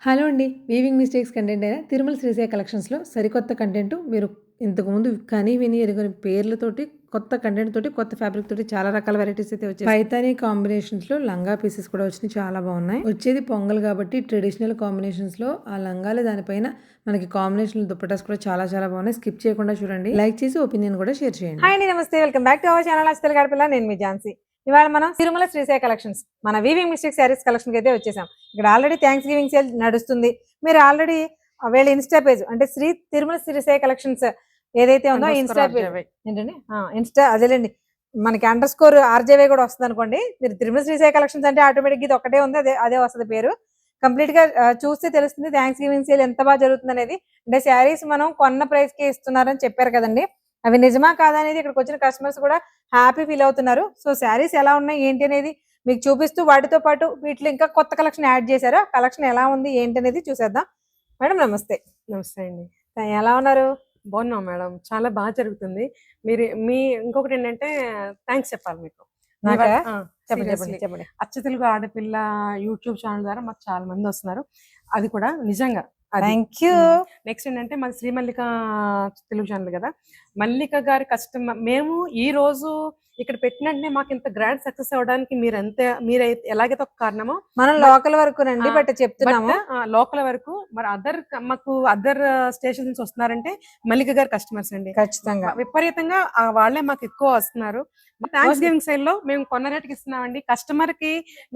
Hello అండి. Weaving mistakes content అయిన తిరుమల శ్రీశైల కలెక్షన్స్‌లో సరికొత్త కంటెంట్ మీరు ఇంతకుముందు కని విని ఎరుగని పేర్లతోటి కొత్త కంటెంట్ తోటి, కొత్త ఫ్యాబ్రిక్ తోటి చాలా రకాల వెరైటీస్ అయితే వచ్చాయి. పైతాని కాంబినేషన్స్‌లో లంగా పీసెస్ కూడా వచ్చినాయి. చాలా బాగున్నాయి. వచ్చేది పొంగల్ కాబట్టి ట్రెడిషనల్ కాంబినేషన్స్‌లో ఆ లంగాలు దానిపైన మనకి కాంబినేషన్ దుప్పటాస్ కూడా చాలా చాలా బాగున్నాయి. స్కిప్ చేయకుండా చూడండి. లైక్ చేసి ఒపీనియన్ కూడా షేర్ చేయండి. హాయ్ అండి, నమస్తే. Welcome back to our channel అస్సలు గడపల. నేను మీ ఝాన్సీ. ఇవాళ మనం తిరుమల శ్రీశైల కలెక్షన్స్ మన వీవింగ్ మిస్టేక్ శారీస్ కలెక్షన్ అయితే వచ్చేసాం. ఇక్కడ ఆల్రెడీ థ్యాంక్స్ గివింగ్ సేల్ నడుస్తుంది. మీరు ఆల్రెడీ వీళ్ళ ఇన్స్టా పేజ్ అంటే శ్రీ తిరుమల శ్రీశైల కలెక్షన్స్ ఏదైతే ఉందో ఇన్స్టా పేజ్ ఏంటండి, ఇన్స్టా అదేలేండి, మనకి _ ఆర్జేవై కూడా వస్తుంది అనుకోండి. మీరు తిరుమల శ్రీశైల కలెక్షన్స్ అంటే ఆటోమేటిక్ ఇది ఒకటే ఉంది, అదే వస్తుంది పేరు. కంప్లీట్ గా చూస్తే తెలుస్తుంది థ్యాంక్స్ గివింగ్ సేల్ ఎంత బాగా జరుగుతుంది అనేది. అంటే శారీస్ మనం కొన్న ప్రైస్ కి ఇస్తున్నారని చెప్పారు కదండి, అవి నిజమా కాదా అనేది ఇక్కడికి వచ్చిన కస్టమర్స్ కూడా హ్యాపీ ఫీల్ అవుతున్నారు. సో శారీస్ ఎలా ఉన్నాయి ఏంటి అనేది మీకు చూపిస్తూ, వాటితో పాటు వీటిలో ఇంకా కొత్త కలెక్షన్ యాడ్ చేశారు. కలెక్షన్ ఎలా ఉంది ఏంటి అనేది చూసేద్దాం. మేడం నమస్తే. నమస్తే అండి. ఎలా ఉన్నారు? బాగున్నాం మేడం, చాలా బాగా జరుగుతుంది. మీ ఇంకొకటి ఏంటంటే థ్యాంక్స్ చెప్పాలి మీకు. చెప్పండి. అచ్చ తెలుగు ఆడపిల్ల యూట్యూబ్ ఛానల్ ద్వారా మాకు చాలా మంది వస్తున్నారు. అది కూడా నిజంగా థ్యాంక్ యూ. నెక్స్ట్ ఏంటంటే మాది శ్రీ మల్లిక తెలుగు ఛానల్ కదా, మల్లిక గారి కస్టమర్ మేము ఈ రోజు ఇక్కడ పెట్టినట్టే మాకు ఇంత గ్రాండ్ సక్సెస్ అవడానికి మీరు ఎలాగైతే ఒక కారణమో, మనం లోకల్ వరకు రండి బట్ చెప్తున్నాము, లోకల్ వరకు. మరి అదర్ స్టేషన్ నుంచి వస్తున్నారంటే మల్లిక గారి కస్టమర్స్ అండి. ఖచ్చితంగా విపరీతంగా వాళ్ళే మాకు ఎక్కువ వస్తున్నారు. థ్యాంక్స్ గివింగ్ సేల్ లో మేము కొన్న రేటుకి ఇస్తున్నామండి. కస్టమర్ కి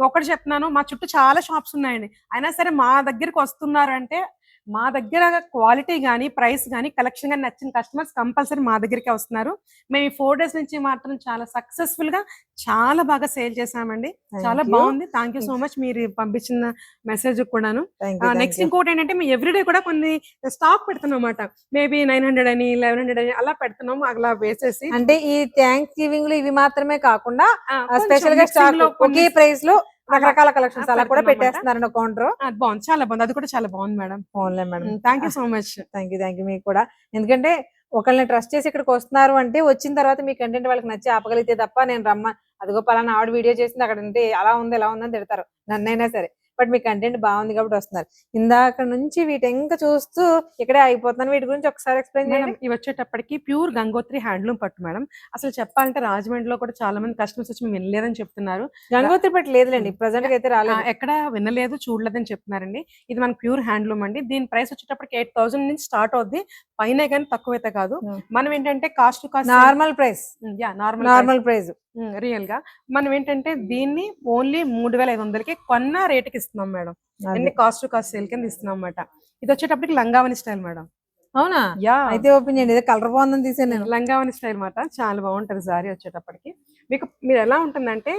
ఒకటి చెప్తున్నాను, మా చుట్టూ చాలా షాప్స్ ఉన్నాయండి, అయినా సరే మా దగ్గరికి వస్తున్నారు అంటే మా దగ్గర క్వాలిటీ కానీ ప్రైస్ కానీ కలెక్షన్ కానీ నచ్చిన కస్టమర్స్ కంపల్సరీ మా దగ్గరికి వస్తున్నారు. మేము ఈ 4 days నుంచి మాత్రం చాలా సక్సెస్ఫుల్ గా చాలా బాగా సేల్ చేసామండి. చాలా బాగుంది. థ్యాంక్ యూ సో మచ్ మీరు పంపించిన మెసేజ్ కూడాను. నెక్స్ట్ ఇంకోటి ఏంటంటే మేము ఎవ్రీడే కూడా కొన్ని స్టాక్ పెడుతున్నాం అన్నమాట. మేబీ 900 అని 1100 అని అలా పెడుతున్నాము. అలా వేసేసి అంటే ఈ థ్యాంక్స్ గివింగ్ లో ఇవి మాత్రమే కాకుండా స్పెషల్ గా స్టాక్ ఒకే ప్రైస్ లో రకరకాల కలెక్షన్స్ అలా కూడా పెట్టేస్తున్నారు కౌంటర్. బాగుంది, చాలా బాగుంది. అది కూడా చాలా బాగుంది madam. Only madam, thank you so much. Thank you మీకు కూడా. ఎందుకంటే ఒకళ్ళని ట్రస్ట్ చేసి ఇక్కడికి వస్తున్నారు అంటే వచ్చిన తర్వాత మీ కంటెంట్ వాళ్ళకి నచ్చి ఆపగలిగితే తప్ప నేను అదిగో పలానా ఆవిడ వీడియో చేసింది అక్కడ ఉంటే అలా ఉంది ఎలా ఉందని తిడతారు నన్నైనా సరే. బట్ మీ కంటెంట్ బాగుంది కాబట్టి వస్తున్నారు. ఇందాక నుంచి వీటి ఇంకా చూస్తూ ఇక్కడే అయిపోతున్నాను. వీటి గురించి ఒకసారి ఎక్స్ప్లెయిన్ చేయండి. ఇవి వచ్చేటప్పటికి ప్యూర్ గంగోత్రి హ్యాండ్లూమ్ పట్టు మేడం. అసలు చెప్పాలంటే రాజమండ్రిలో కూడా చాలా మంది కస్టమర్స్ వచ్చి మేము వినలేదని చెప్తున్నారు. గంగోత్రి పట్టు లేదులేండి, ప్రెసెంట్ అయితే రాలేదు, ఎక్కడ వినలేదు చూడలేదని చెప్తున్నారండి. ఇది మన ప్యూర్ హ్యాండ్లూమ్ అండి. దీని ప్రైస్ వచ్చేటప్పటికి 8000 నుంచి స్టార్ట్ అవుద్ది, పైన కానీ తక్కువైతే కాదు. మనం ఏంటంటే cost to cost normal price, normal price real గా మనం ఏంటంటే దీన్ని ఓన్లీ 3500కి కొన్న రేటుకి ఇస్తున్నాం మేడం. అన్ని కాస్ట్ టు కాస్ట్ సేల్ కింద ఇస్తున్నాం అన్నమాట. ఇది వచ్చేటప్పటికి లంగావని స్టైల్ మేడం. అవునా? అయితే ఓపెన్ చేయండి. ఇదే కలర్ బాగుందని తీసాను నేను. లంగావని స్టైల్ మాట చాలా బాగుంటది సారీ వచ్చేటప్పటికి. మీరు ఎలా ఉంటుందంటే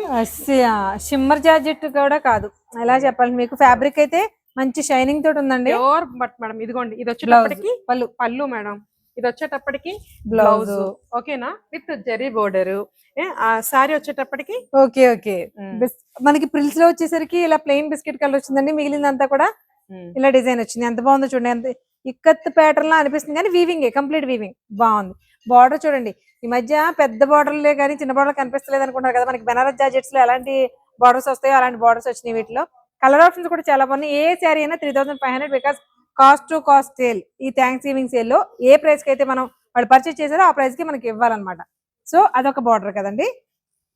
షిమ్మర్ జార్జెట్ కూడా కాదు, ఎలా చెప్పాలి మీకు, ఫ్యాబ్రిక్ అయితే మంచి షైనింగ్ తోటి ఉందండి. ప్యూర్ బట్ మేడం ఇదిగోండి, ఇది వచ్చేటప్పటికి పళ్ళు మేడం. ఇది వచ్చేటప్పటికి బ్లౌజ్ ఓకేనా, విత్ జరీ బోర్డర్. సారీ వచ్చేటప్పటికి ఓకే మనకి ప్రిల్స్ లో వచ్చేసరికి ఇలా ప్లెయిన్ బిస్కెట్ కలర్ వచ్చిందండి. మిగిలిందంతా కూడా ఇలా డిజైన్ వచ్చింది. ఎంత బాగుందో చూడండి, ఎంత ఇక్కత్ ప్యాటర్న్ లా అనిపిస్తుంది కానీ వీవింగ్ కంప్లీట్ వీవింగ్ బాగుంది. బార్డర్ చూడండి, ఈ మధ్య పెద్ద బార్డర్లే కానీ చిన్న బార్డర్ కనిపిస్తలేదు అనుకుంటారు కదా, మనకి బెనారస్ జార్జెట్స్ లో ఎలాంటి బార్డర్స్ వస్తాయో అలాంటి బార్డర్స్ వచ్చినాయి. వీటిలో కలర్ ఆప్షన్స్ కూడా చాలా బాగున్నాయి. ఏ శారీ అయినా 3500 because cost to cost sale. ఈ థ్యాంక్స్ గివింగ్ సేల్ లో ఏ ప్రైస్ కి అయితే మనం వాళ్ళు పర్చేస్ చేశారో ఆ ప్రైస్ కి మనకి ఇవ్వాలన్నమాట. సో అదొక బార్డర్ కదండి,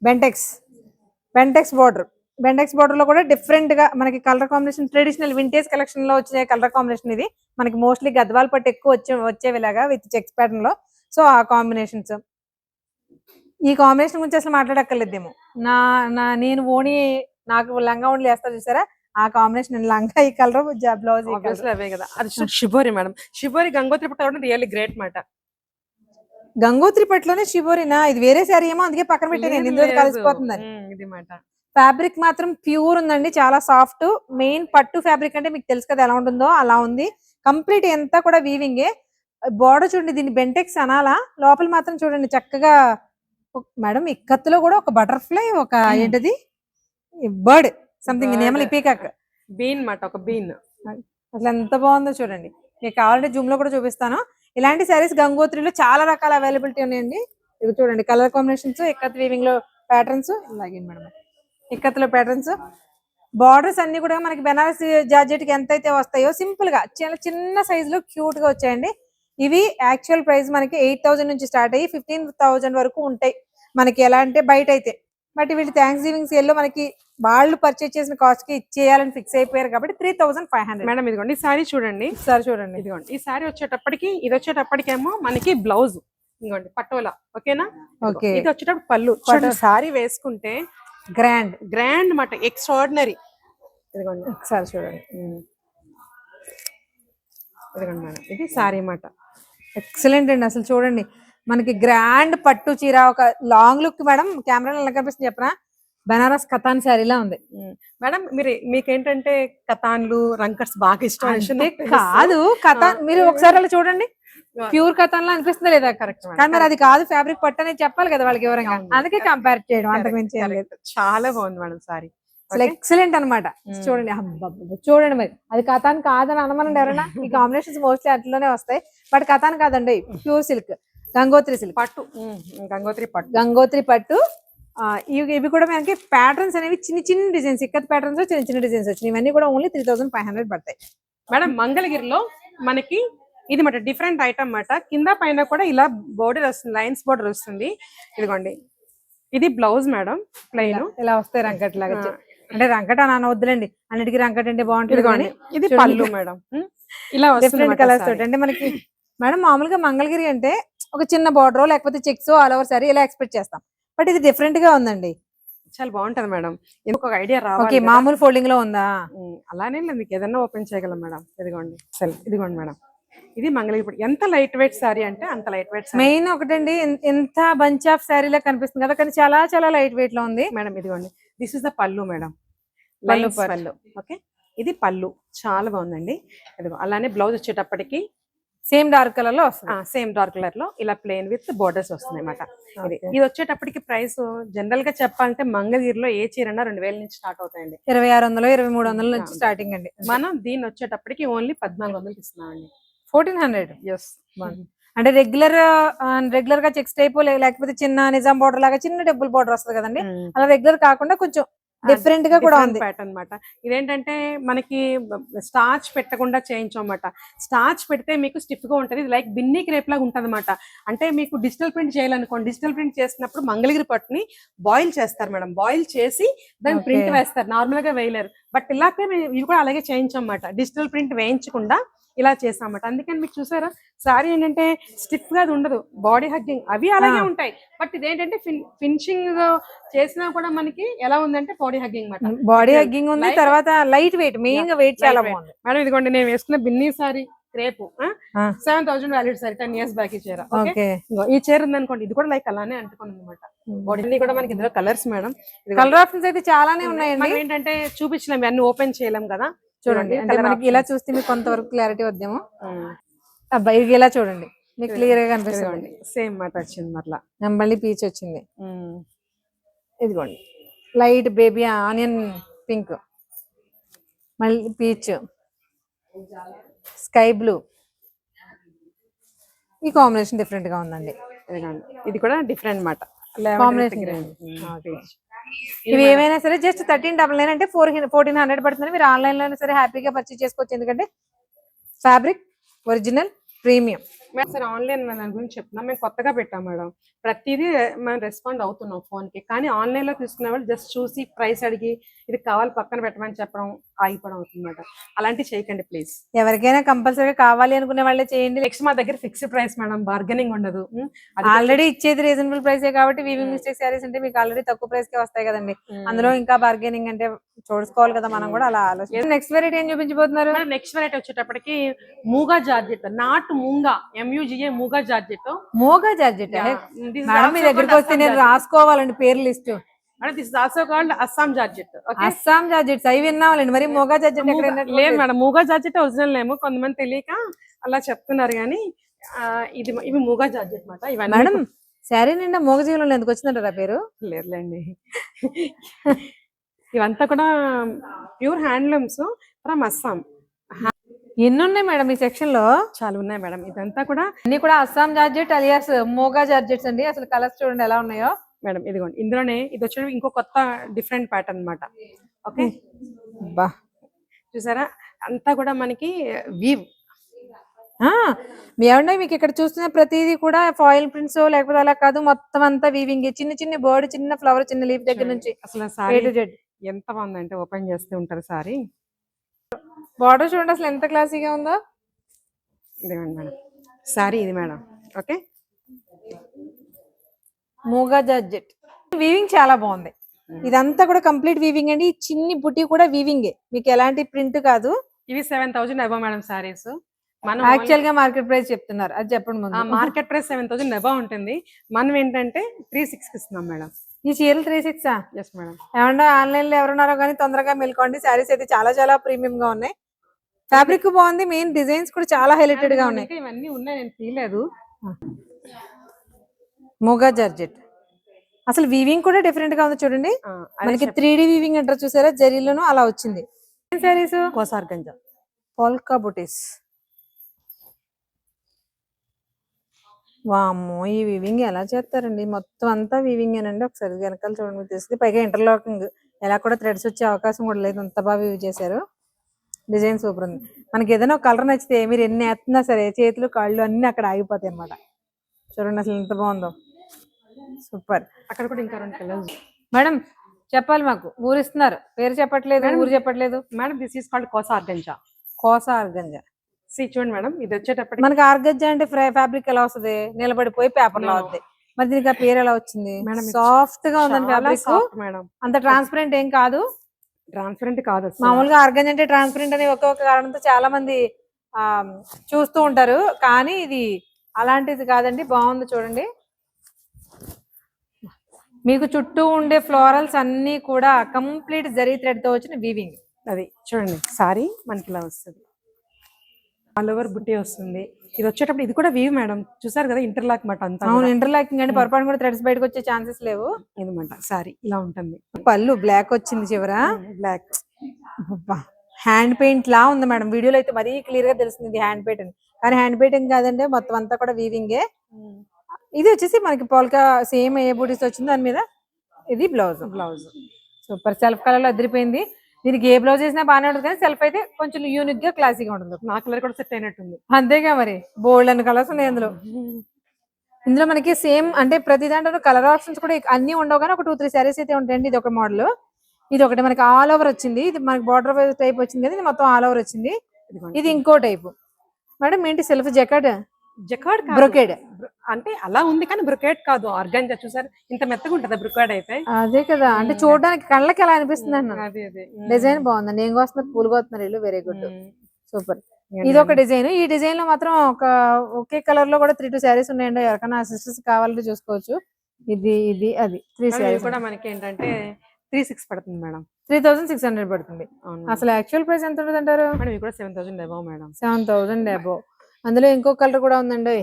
బెంటెక్స్ బార్డర్ లో కూడా డిఫరెంట్ గా మనకి colour combination traditional vintage collection లో వచ్చిన కలర్ కాంబినేషన్. ఇది మనకి మోస్ట్లీ గద్వాల్ పట్టు ఎక్కువ వచ్చేవిలాగా విత్ చెక్స్ ప్యాటర్న్ లో. సో ఆ కాంబినేషన్స్, ఈ కాంబినేషన్ గురించి అసలు మాట్లాడక్కర్లేదేమో. నేను నాకు లంగా ఓణి వేస్తా చూసారా, ఆ కాంబినేషన్ లంగా ఈ కలర్ బ్లౌజ్ అవే కదా. అది షిబోరి మేడం, షిబోరి గంగోత్రి పట్టు రియల్లీ గ్రేట్ మాట. గంగోత్రి పట్టులోనే షిబోరినా? ఇది వేరే శారీ ఏమో అందుకే పక్కన పెట్టాను, ఇందులో కలిసిపోతుందని. ఇది మాట. ఫ్యాబ్రిక్ మాత్రం ప్యూర్ ఉందండి, చాలా సాఫ్ట్. మెయిన్ పట్టు ఫ్యాబ్రిక్ అంటే మీకు తెలుసు కదా ఎలా ఉంటుందో అలా ఉంది. కంప్లీట్ అంతా కూడా వీవింగే. బార్డర్ చూడండి, దీన్ని బెంటెక్స్ అనాలా, లోపల మాత్రం చూడండి చక్కగా మేడం ఇక్కత్తులో కూడా ఒక బటర్ఫ్లై, ఒక ఏంటది బర్డ్ సంథింగ్ నేమల్ పీకాక్ బీన్ మాట, ఒక బీన్. అసలు ఎంత బాగుందో చూడండి. మీకు కావాలంటే జూమ్ లో కూడా చూపిస్తాను. ఇలాంటి శారీస్ గంగోత్రిలో చాలా రకాల అవైలబిలిటీ ఉన్నాయండి. ఇది చూడండి కలర్ కాంబినేషన్స్, ఇక్కత్ వీవింగ్ లో ప్యాటర్న్స్, ఇలాగే మేడం ఇక్కత్లో ప్యాటర్న్స్ బార్డర్స్ అన్ని కూడా మనకి బెనారస్ జార్జెట్ కి ఎంత అయితే వస్తాయో సింపుల్ గా చాలా చిన్న సైజ్ లో క్యూట్ గా వచ్చాయండి. ఇవి యాక్చువల్ ప్రైస్ మనకి 8,000 నుంచి స్టార్ట్ అయ్యి 15,000 వరకు ఉంటాయి మనకి. ఎలా అంటే బయట అయితే, బట్ వీళ్ళు థ్యాంక్స్ గివింగ్ సేల్ లో మనకి వాళ్ళు పర్చేస్ చేసిన కాస్ట్ కి ఇచ్చేయాలని ఫిక్స్ అయిపోయారు కాబట్టి 3,500. మేడం ఇదిగోండి ఈ సారీ చూడండి, సార్ చూడండి, ఇదిగోండి ఈ సారీ వచ్చేటప్పటికి, ఇది వచ్చేటప్పటికేమో మనకి బ్లౌజ్ ఇదిగోండి పటోలా, ఓకేనా. ఓకే, ఇది వచ్చేటప్పుడు పళ్ళు చూడండి, సారీ వేసుకుంటే గ్రాండ్ గ్రాండ్ మాట, ఎక్స్ట్రాడినరీ. ఇదిగోండి ఒకసారి చూడండి, ఇదిగోండి మేడం, ఇది సారీ మాట. ఎక్సలెంట్ అండి. అసలు చూడండి మనకి గ్రాండ్ పట్టు చీర, ఒక లాంగ్ లుక్ మేడం. కెమెరాలో ఎలా కనిపిస్తుంది చెప్పనా, బనారస్ కతాన్ శారీలా ఉంది మేడం. మీకేంటంటే కతాన్లు రంకర్స్ బాగా ఇష్టం అంటే కాదు, కతాన్ మీరు ఒకసారి అలా చూడండి, ప్యూర్ కతాన్ లా అనిపిస్తుందా లేదా? కరెక్ట్. కానీ మరి అది కాదు, ఫ్యాబ్రిక్ పట్టు అనేది చెప్పాలి కదా వాళ్ళకి వివరంగా, అందుకే కంపేర్ చేయడం, అంతకు మించి ఏం లేదు. చాలా బాగుంది మేడం సారీ, అసలు ఎక్సలెంట్ అనమాట. చూడండి చూడండి, మరి అది కథాన్ కాదని అనమనండి ఎవరైనా. ఈ కాంబినేషన్స్ మోస్ట్లీ అట్లనే వస్తాయి, బట్ కథాన్ కాదండి, ప్యూర్ సిల్క్, గంగోత్రి సిల్క్ పట్టు, గంగోత్రి పట్టు. ఇవి కూడా మనకి ప్యాటర్న్స్ అనేవి చిన్న చిన్న డిజైన్స్, ఇక్కత్ ప్యాటర్న్స్ చిన్న చిన్న డిజైన్స్ వచ్చినాయి. ఇవన్నీ కూడా ఓన్లీ 3,500 పడతాయి మేడం. మంగళగిరిలో మనకి ఇది మాట డిఫరెంట్ ఐటమ్ మాట, కింద పైన కూడా ఇలా బోర్డర్ వస్తుంది, లైన్స్ బోర్డర్ వస్తుంది. ఇదిగోండి ఇది బ్లౌజ్ మేడం, ప్లెయిన్ ఇలా వస్తాయి రంకట్ లాగా. అంటే రంకట అని వద్దులేండి, అన్నిటికీ రంకట్ అంటే బాగుంటుంది. ఇది పళ్ళు మేడం, ఇలా డిఫరెంట్ కలర్స్ తోటి. అంటే మనకి మేడం మామూలుగా మంగళగిరి అంటే ఒక చిన్న బార్డర్ లేకపోతే చెక్స్ ఆల్ ఓవర్ సారీ ఇలా ఎక్స్పెక్ట్ చేస్తాం, బట్ ఇది డిఫరెంట్ గా ఉందండి, చాలా బాగుంటది మేడం. ఒక ఐడియా రావాలి. ఓకే, మామూలు ఫోల్డింగ్ లో ఉందా? అలానే మీకు ఏదన్నా ఓపెన్ చేయగలం మేడం. ఇదిగోండి ఇదిగోండి మేడం, ఇది మంగళగిరి. ఎంత లైట్ వెయిట్ సారీ అంటే అంత లైట్ వెయిట్. మెయిన్ ఒకటండి, ఎంత బంచ్ ఆఫ్ సారీ లా కనిపిస్తుంది కదా, కానీ చాలా చాలా లైట్ వెయిట్ లో ఉంది మేడం. ఇదిగోండి దిస్ ఇస్ ద పళ్ళు మేడం, పళ్ళు. ఓకే, ఇది పళ్ళు చాలా బాగుందండి. ఇదిగో అలానే బ్లౌజ్ వచ్చేటప్పటికి సేమ్ డార్క్ కలర్ లో వస్తుంది, సేమ్ డార్క్ కలర్ లో ఇలా ప్లెయిన్ విత్ బోర్డర్స్ వస్తుంది అన్నమాట. ఇది వచ్చేటప్పటికి ప్రైస్ జనరల్ గా చెప్పాలంటే మంగళగిరిలో ఏ చీరన్నా 2,000 నుంచి స్టార్ట్ అవుతాయండి. 2,600 2,300 నుంచి స్టార్టింగ్ అండి. మనం దీన్ని వచ్చేటప్పటికి ఓన్లీ 1,400 ఇస్తున్నామండి. 1,400. ఎస్. అంటే రెగ్యులర్ గా చెక్స్ టైప్ లేకపోతే చిన్న నిజాం బోర్డర్ లాగా చిన్న డబుల్ బోర్డర్ వస్తుంది కదండి, అలా రెగ్యులర్ కాకుండా కొంచెం డిఫరెంట్ గా కూడా ఉంది ప్యాటర్న్ అన్నమాట. ఇదేంటంటే మనకి స్టార్చ్ పెట్టకుండా చేయించమాట. స్టార్చ్ పెడితే మీకు స్టిఫ్ గా ఉంటది, ఇది లైక్ బిన్నీ క్రేప్ లాగా ఉంటది అనమాట. అంటే మీకు డిజిటల్ ప్రింట్ చేయాలనుకోండి, డిజిటల్ ప్రింట్ చేసినప్పుడు మంగళగిరి పట్టుని బాయిల్ చేస్తారు మేడం, బాయిల్ చేసి దాని ప్రింట్ వేస్తారు, నార్మల్ గా వేయలేరు. బట్ ఇలాగే ఇవి కూడా అలాగే చేయించమాట, డిజిటల్ ప్రింట్ వేయించకుండా ఇలా చేసామట. అందుకని మీకు చూసారా సారీ ఏంటంటే స్టిఫ్ గా ఉండదు, బాడీ హగ్గింగ్ అవి అలాగే ఉంటాయి. బట్ ఇదేంటంటే ఫినిషింగ్ చేసినా కూడా మనకి ఎలా ఉందంటే బాడీ హగ్గింగ్ మాట, బాడీ హగ్గింగ్ ఉంది. తర్వాత లైట్ వెయిట్, మెయిన్ గా వెయిట్ చాలా బాగుంది మేడం. ఇదిగోండి నేను వేసుకున్న బిన్నీ సారీ రేపు 7,000 వాల్యూడ్ సారీ 10 years బ్యాక్ ఈ చీర. ఈ చీర ఉందనుకోండి, ఇది కూడా లైక్ అలానే అంటుకుంది అనమాట. బాడీ కూడా మనకి ఇందులో కలర్స్ మేడం, కలర్ ఆప్షన్స్ అయితే చాలానే ఉన్నాయండి. ఏంటంటే చూపించలేం, అన్ని ఓపెన్ చేయలేం కదా. చూడండి అంటే మనకి ఇలా చూస్తే మీకు కొంతవరకు క్లారిటీ వద్దేమో, అబ్బాయి ఇలా చూడండి మీకు క్లియర్ గా కనిపిస్తుంది. సేమ్ మాట వచ్చింది మరలా, మళ్ళీ పీచ్ వచ్చింది. ఇదిగోండి లైట్ బేబీ ఆనియన్ పింక్, మళ్ళీ పీచ్, స్కై బ్లూ, ఈ కాంబినేషన్ డిఫరెంట్ గా ఉందండి. ఇది కూడా డిఫరెంట్ మాట కాంబినేషన్. ఇవి ఏమైనా సరే జస్ట్ 1399 అంటే 1,400 పడుతుంది. మీరు ఆన్లైన్ లో సరే హ్యాపీగా పర్చేస్ చేసుకోవచ్చు, ఎందుకంటే ఫ్యాబ్రిక్ ఒరిజినల్ ప్రీమియం. సరే ఆన్లైన్ దాని గురించి చెప్తున్నాం, మేము కొత్తగా పెట్టాం మేడం. ప్రతిదీ మనం రెస్పాండ్ అవుతున్నాం ఫోన్ కి, కానీ ఆన్లైన్ లో తీసుకునే వాళ్ళు జస్ట్ చూసి ప్రైస్ అడిగి ఇది కావాలి పక్కన పెట్టమని చెప్పడం ఆగిపోవడం అవుతుంది మేడం. అలాంటివి చేయకండి ప్లీజ్. ఎవరికైనా కంపల్సరీగా కావాలి అనుకునే వాళ్ళే చేయండి. నెక్స్ట్ మా దగ్గర ఫిక్స్డ్ ప్రైస్ మేడం, బార్గెనింగ్ ఉండదు. ఆల్రెడీ ఇచ్చేది రీజనబుల్ ప్రైసే కాబట్టి వీవింగ్ మిస్టేక్ సారీస్ అంటే మీకు ఆల్రెడీ తక్కువ ప్రైస్ కే వస్తాయి కదండి, అందులో ఇంకా బార్గెనింగ్ అంటే చూసుకోవాలి కదా మనం కూడా, అలా ఆలోచించి. నెక్స్ట్ వెరైటీ ఏం చూపించబోతున్నారు? నెక్స్ట్ వెరైటీ వచ్చేటప్పటికి Muga georgette, not Moonga, MUGA Muga georgette. Muga georgette madam, మీ దగ్గరికి వస్తే నేను రాసుకోవాలండి పేరు list. This is also called Assam georgette. Assam georgettes అవి విన్నావాలండి, మరి మూగా జార్జెట్ లేదు madam. Muga georgette original name, కొంతమంది తెలియక అలా చెప్తున్నారు, కానీ ఇవి మూగా జార్జెట్ మాట. ఇవన్నీ మేడం శారీ నిండా మూగ జీవులు ఎందుకు వచ్చిందంటారా పేరు? లేదులేండి, ఇవంతా కూడా ప్యూర్ హ్యాండ్లూమ్స్ ఫ్రమ్ అస్సాం. ఎన్ని ఉన్నాయి మేడం ఈ సెక్షన్ లో? చాలా ఉన్నాయి మేడం. ఇదంతా కూడా అన్ని కూడా అస్సాం జార్జెట్ అలియాస్ మోగా జార్జెట్స్ అండి. అసలు కలర్స్ చూడండి ఎలా ఉన్నాయో మేడం. ఇదిగోండి ఇందులోనే ఇది వచ్చి ఇంకో కొత్త డిఫరెంట్ ప్యాటర్న్ అన్నమాట. ఓకే, బా చూసారా అంతా కూడా మనకి వీవ్. మీ ఏమన్నా మీకు ఇక్కడ చూస్తున్న ప్రతిదీ కూడా ఫాయిల్ ప్రింట్స్ లేకపోతే అలా కాదు, మొత్తం అంతా వీవింగ్. చిన్న చిన్న బర్డ్, చిన్న ఫ్లవర్, చిన్న లీఫ్ దగ్గర నుంచి అసలు A సారీ to Z. ఎంత బాగుందంటే ఓపెన్ చేస్తూ ఉంటారు సారీ. బార్డర్ చూడండి అసలు ఎంత క్లాసీగా ఉందో. ఇదిగోండి మేడం సారీ ఇది మేడం. ఓకే మూగా జార్జెట్ వీవింగ్ చాలా బాగుంది. ఇదంతా కూడా కంప్లీట్ వీవింగ్ అండి. ఈ చిన్ని బుట్టి కూడా వీవింగే, మీకు ఎలాంటి ప్రింట్ కాదు. ఇవి 7,000 అబౌవ్ మేడం సారీస్. మనం యాక్చువల్ గా మార్కెట్ ప్రైస్ చెప్తున్నారు, అది చెప్పండి ముందు. మార్కెట్ ప్రైస్ 7,000 అబౌవ్ ఉంటుంది. మనం ఏంటంటే 3,600 కి ఇస్తున్నాం మేడం. ఈ చీరలు 3,600. Yes madam. ఏమన్నా ఆన్లైన్ లో ఎవరున్నారో కానీ తొందరగా మెల్కోండి. శారీస్ అయితే చాలా చాలా ప్రీమియం గా ఉన్నాయి. ఫ్యాబ్రిక్ బాగుంది, మెయిన్ డిజైన్స్ కూడా చాలా హైలైటెడ్ గా ఉన్నాయి. ఇవన్నీ ఉన్నాయి, నేను తీయలేదు. మూగా జార్జెట్ అసలు వీవింగ్ కూడా డిఫరెంట్ గా ఉంది చూడండి. మనకి 3D వీవింగ్ అంటారు చూసారా, జరీలోను అలా వచ్చింది. శారీస్ కోసార్ గంజా పోల్కా బుటీస్. వామ్మో, ఈ వీవింగ్ ఎలా చేస్తారండి? మొత్తం అంతా వీవింగ్ ఏనండి. ఒకసారి వెనకాల చూడండి, మీకు తెలిసింది. పైగా ఇంటర్లాకింగ్, ఎలా కూడా థ్రెడ్స్ వచ్చే అవకాశం కూడా లేదు, అంత బాగా వీవ్ చేశారు. డిజైన్ సూపర్ ఉంది. మనకి ఏదైనా ఒక కలర్ నచ్చితే మీరు ఎన్ని ఎత్తున్నా సరే చేతులు కాళ్ళు అన్ని అక్కడ ఆగిపోతాయి అన్నమాట. చూడండి అసలు ఎంత బాగుందో, సూపర్. అక్కడ కూడా ఇంకా 2 కలర్స్ మేడం చెప్పాలి, మాకు ఊరిస్తున్నారు, పేరు చెప్పట్లేదు, ఊరు చెప్పట్లేదు madam. This is called Kosa organza. Kosa organza. చూడండి మేడం, ఇది వచ్చేటప్పటికి మనకి ఆర్గంజా అంటే ఫ్యాబ్రిక్ ఎలా వస్తుంది? నిలబడిపోయి పేపర్ లో అవుతుంది. మరి దీనికి ఆ పేరు ఎలా వచ్చింది? మేడం సాఫ్ట్ గా ఉందండి ఫ్యాబ్రిక్, మేడం. అంత ట్రాన్స్పరెంట్ ఏం కాదు. ట్రాన్స్పరెంట్ కాదు మామూలుగా ఆర్గంజా అంటే ట్రాన్స్పరెంట్ అని ఒక్కొక్క కారణంతో చాలా మంది చూస్తూ ఉంటారు, కానీ ఇది అలాంటిది కాదండి. బాగుంది చూడండి. మీకు చుట్టూ ఉండే ఫ్లోరల్స్ అన్ని కూడా కంప్లీట్ జరీ థ్రెడ్ తో వచ్చిన వీవింగ్. అది చూడండి సారీ మనకి ఇలా వస్తుంది, ఆల్ ఓవర్ బుట్టి వస్తుంది. ఇది వచ్చేటప్పుడు ఇది కూడా వీవ్ మేడం, చూసారు కదా ఇంటర్లాక్ మాట అంతా. అవును, ఇంటర్లాకింగ్ అంటే పొరపాటు కూడా థ్రెడ్స్ బయటకు వచ్చే ఛాన్సెస్ లేవు. ఇదన్నమాట సారీ ఇలా ఉంటుంది. పళ్ళు బ్లాక్ వచ్చింది చివర, బ్లాక్. హ్యాండ్ పెయింట్ లా ఉంది మేడం. వీడియోలో అయితే మరీ క్లియర్ గా తెలుస్తుంది హ్యాండ్ పెయింట్ అని, కానీ హ్యాండ్ పెయింటింగ్ కాదండి, మొత్తం అంతా కూడా వీవింగే. ఇది వచ్చేసి మనకి పోల్కా సేమ్ ఏ బూటీస్ వచ్చింది దాని మీద. ఇది బ్లౌజ్. సూపర్, సెల్ఫ్ కలర్ లో అదిరిపోయింది. దీనికి ఏ బ్లౌజ్ వేసినా బాగానే ఉంటుంది, కానీ సెల్ఫ్ అయితే కొంచెం యూనిక్ గా క్లాసీగా ఉంటుంది. నా కలర్ కూడా సెట్ అయినట్టుంది. అంతేగా మరి, బోల్డ్ అన్ని కలర్స్ ఉన్నాయి ఇందులో. ఇందులో మనకి సేమ్ అంటే ప్రతి దాంట్లో కలర్ ఆప్షన్స్ కూడా అన్ని ఉండవు, కానీ ఒక 2-3 శారీస్ అయితే ఉంటాయండి. ఇది ఒక మోడల్, ఇది ఒకటి మనకి ఆల్ ఓవర్ వచ్చింది. ఇది మనకి బార్డర్ వైజ్ టైప్ వచ్చింది కదా, ఇది మొత్తం ఆల్ ఓవర్ వచ్చింది. ఇది ఇంకో టైప్ మేడం. ఏంటి సెల్ఫ్ జకార్డ్? జకార్డ్ బ్రొకేడ్ అంటే అలా ఉంది, కానీ బ్రొకేడ్ కాదు. ఆర్గాంజా చూసారు ఇంత మెత్తగా ఉంటది బ్రొకేడ్ అయితే. అదే కదా, అంటే చూడడానికి కళ్ళకి ఎలా అనిపిస్తుంది అన్న. అదే డిజైన్ బాగుందండి. ఏం కోస్తున్నారు? పూలు కోస్తున్నారు వీళ్ళు. Very good, super. ఇది ఒక డిజైన్. ఈ డిజైన్ లో మాత్రం ఒకే కలర్ లో కూడా 3-2 శారీస్ ఉన్నాయండి. ఎవరికైనా సిస్టర్స్ కావాలంటే చూసుకోవచ్చు. ఇది అది 3 శారీస్ కూడా మనకి ఏంటంటే 3,600 పడుతుంది మేడం. 3,600 పడుతుంది. అసలు యాక్చువల్ ప్రైస్ ఎంత ఉంటుంది అంటారు మేడం? ఇవి కూడా 7,000 అబౌవ్ మేడం. 7,000 అబౌవ్. అందులో ఇంకో కలర్ కూడా ఉందండి.